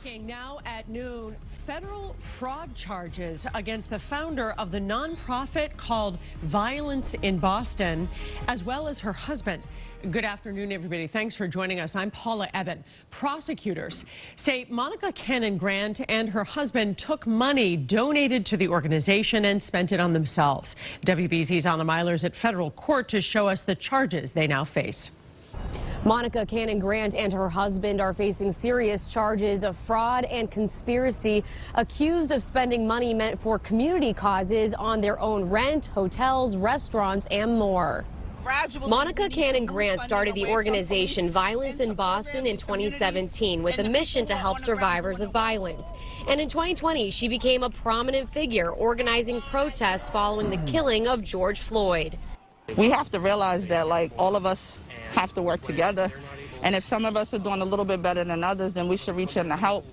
Breaking now at noon, federal fraud charges against the founder of the nonprofit called Violence in Boston, as well as her husband. Good afternoon, everybody. Thanks for joining us. I'm Paula Eben. Prosecutors say Monica Cannon-Grant and her husband took money donated to the organization and spent it on themselves. WBZ's Anna Myler's at federal court to show us the charges they now face. Monica Cannon-Grant and her husband are facing serious charges of fraud and conspiracy, accused of spending money meant for community causes on their own rent, hotels, restaurants, and more. Monica Cannon-Grant started the organization Violence in Boston in 2017 with a mission to help survivors of violence. And in 2020, she became a prominent figure organizing protests following the killing of George Floyd. We have to realize that, like, all of us have to work together, and if some of us are doing a little bit better than others, then we should reach in to help.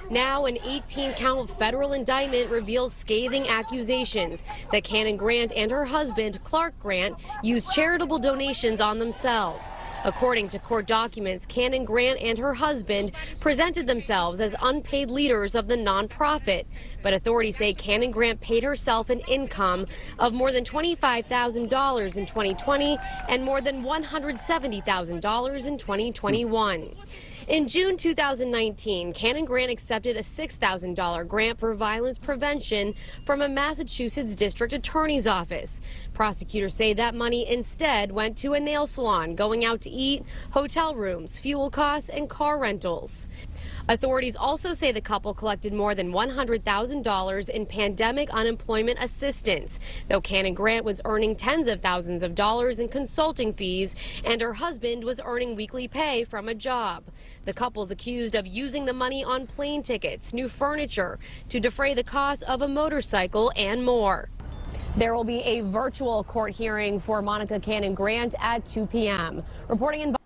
Now an 18-count federal indictment reveals scathing accusations that Cannon-Grant and her husband, Clark Grant, used charitable donations on themselves. According to court documents, Cannon-Grant and her husband presented themselves as unpaid leaders of the nonprofit. But authorities say Cannon-Grant paid herself an income of more than $25,000 in 2020 and more than $170,000 in 2021. In June 2019, Cannon-Grant accepted a $6,000 grant for violence prevention from a Massachusetts district attorney's office. Prosecutors say that money instead went to a nail salon, going out to eat, hotel rooms, fuel costs, and car rentals. Authorities also say the couple collected more than $100,000 in pandemic unemployment assistance, though Cannon-Grant was earning tens of thousands of dollars in consulting fees, and her husband was earning weekly pay from a job. The couple's accused of using the money on plane tickets, new furniture, to defray the cost of a motorcycle, and more. There will be a virtual court hearing for Monica Cannon-Grant at 2 p.m. Reporting in.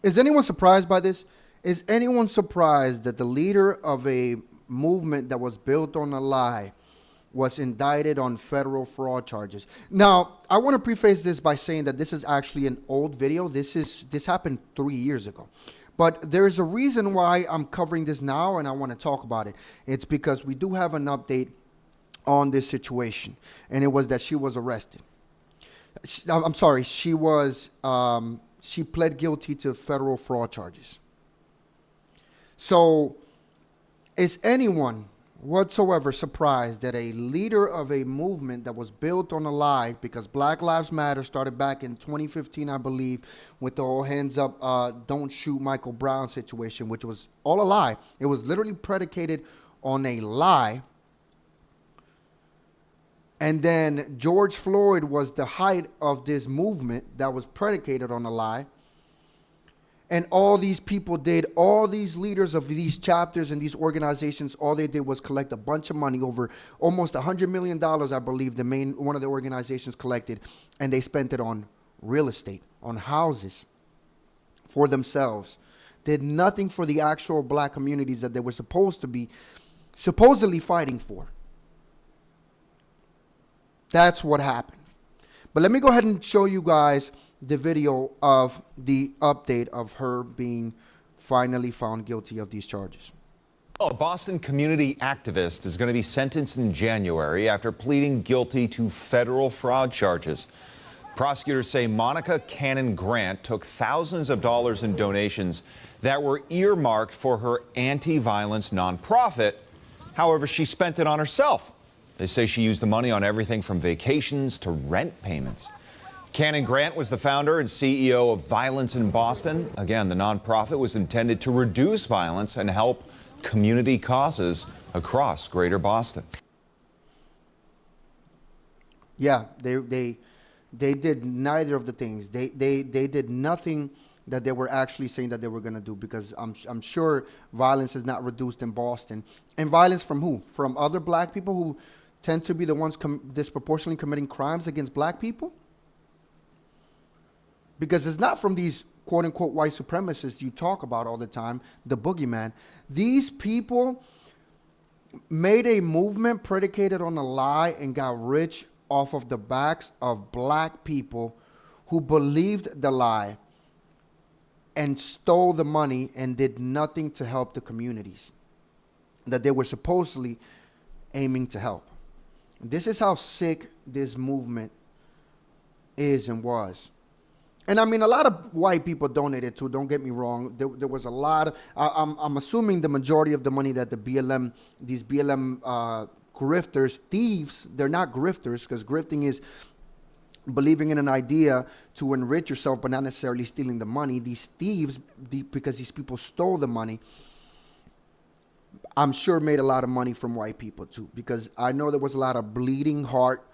Is anyone surprised by this? Is anyone surprised that the leader of a movement that was built on a lie was indicted on federal fraud charges? Now, I want to preface this by saying that this is actually an old video. This happened 3 years ago. But there's a reason why I'm covering this now, and I want to talk about it. It's because we do have an update on this situation, and it was that she was arrested. She pled guilty to federal fraud charges. So, is anyone whatsoever surprised that a leader of a movement that was built on a lie, because Black Lives Matter started back in 2015, I believe, with the all hands up, don't shoot Michael Brown situation, which was all a lie. It was literally predicated on a lie. And then George Floyd was the height of this movement that was predicated on a lie. And all these people did, all these leaders of these chapters and these organizations, all they did was collect a bunch of money, over almost $100 million, I believe, one of the organizations collected, and they spent it on real estate, on houses for themselves. Did nothing for the actual black communities that they were supposedly fighting for. That's what happened. But let me go ahead and show you guys the video of the update of her being finally found guilty of these charges. A Boston community activist is going to be sentenced in January after pleading guilty to federal fraud charges. Prosecutors say Monica Cannon-Grant took thousands of dollars in donations that were earmarked for her anti-violence nonprofit. However, she spent it on herself. They say she used the money on everything from vacations to rent payments. Cannon-Grant was the founder and CEO of Violence in Boston. Again, the nonprofit was intended to reduce violence and help community causes across greater Boston. Yeah, they did neither of the things. They did nothing that they were actually saying that they were going to do, because I'm sure violence is not reduced in Boston. And violence from who? From other black people who tend to be the ones disproportionately committing crimes against black people? Because it's not from these quote-unquote white supremacists you talk about all the time, the boogeyman. These people made a movement predicated on a lie and got rich off of the backs of black people who believed the lie and stole the money and did nothing to help the communities that they were supposedly aiming to help. This is how sick this movement is and was. And I mean, a lot of white people donated too, don't get me wrong. There was a lot of, I'm assuming the majority of the money that these BLM grifters, thieves, they're not grifters, because grifting is believing in an idea to enrich yourself, but not necessarily stealing the money. These thieves, because these people stole the money, I'm sure made a lot of money from white people too, because I know there was a lot of bleeding heart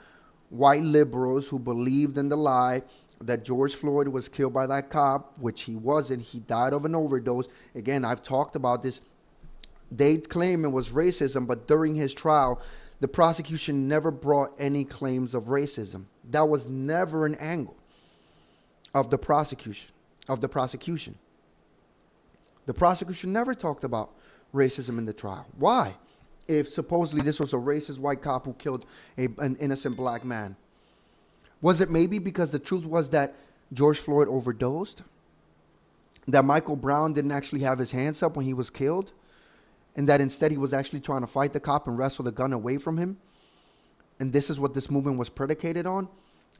white liberals who believed in the lie that George Floyd was killed by that cop, which he wasn't. He died of an overdose. Again, I've talked about this. They claim it was racism, but during his trial, the prosecution never brought any claims of racism. That was never an angle of the prosecution. The prosecution never talked about racism in the trial. Why? If supposedly this was a racist white cop who killed an innocent black man. Was it maybe because the truth was that George Floyd overdosed? That Michael Brown didn't actually have his hands up when he was killed? And that instead he was actually trying to fight the cop and wrestle the gun away from him? And this is what this movement was predicated on?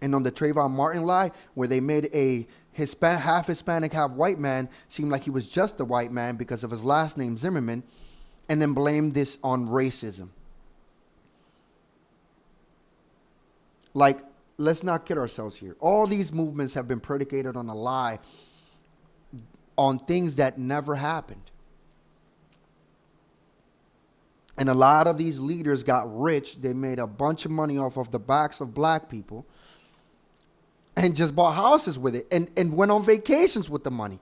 And on the Trayvon Martin lie, where they made a half Hispanic, half white man seem like he was just a white man because of his last name, Zimmerman, and then blamed this on racism. Like, let's not kid ourselves here. All these movements have been predicated on a lie, on things that never happened. And a lot of these leaders got rich. They made a bunch of money off of the backs of black people and just bought houses with it and went on vacations with the money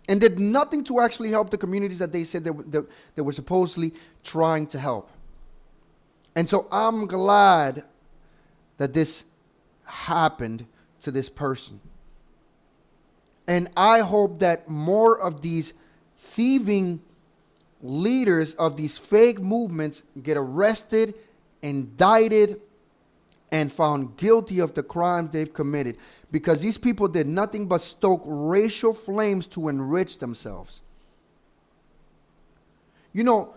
and did nothing to actually help the communities that they said they were supposedly trying to help. And so I'm glad that this happened to this person. And I hope that more of these thieving leaders of these fake movements get arrested, indicted, and found guilty of the crimes they've committed, because these people did nothing but stoke racial flames to enrich themselves. You know,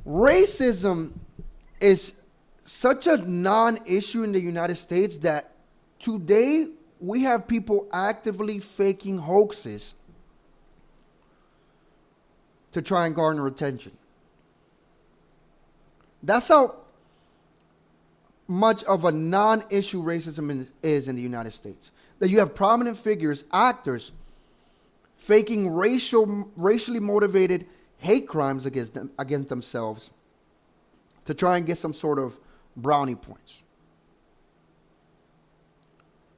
racism is such a non-issue in the United States that today we have people actively faking hoaxes to try and garner attention. That's how much of a non-issue racism is in the United States. That you have prominent figures, actors, faking racially motivated hate crimes against themselves to try and get some sort of brownie points.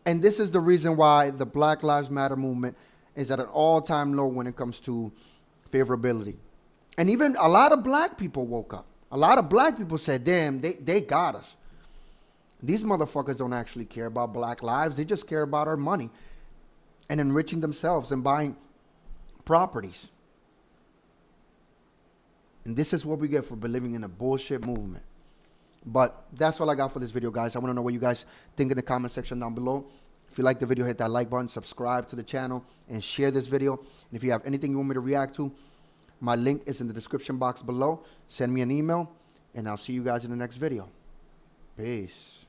And this is the reason why the Black Lives Matter movement is at an all-time low when it comes to favorability. And even a lot of black people woke up. A lot of black people said, damn, they got us. These motherfuckers don't actually care about black lives. They just care about our money and enriching themselves and buying properties. And this is what we get for believing in a bullshit movement. But that's all I got for this video, guys. I want to know what you guys think in the comment section down below. If you like the video, hit that like button, subscribe to the channel, and share this video. And if you have anything you want me to react to, my link is in the description box below. Send me an email, and I'll see you guys in the next video. Peace.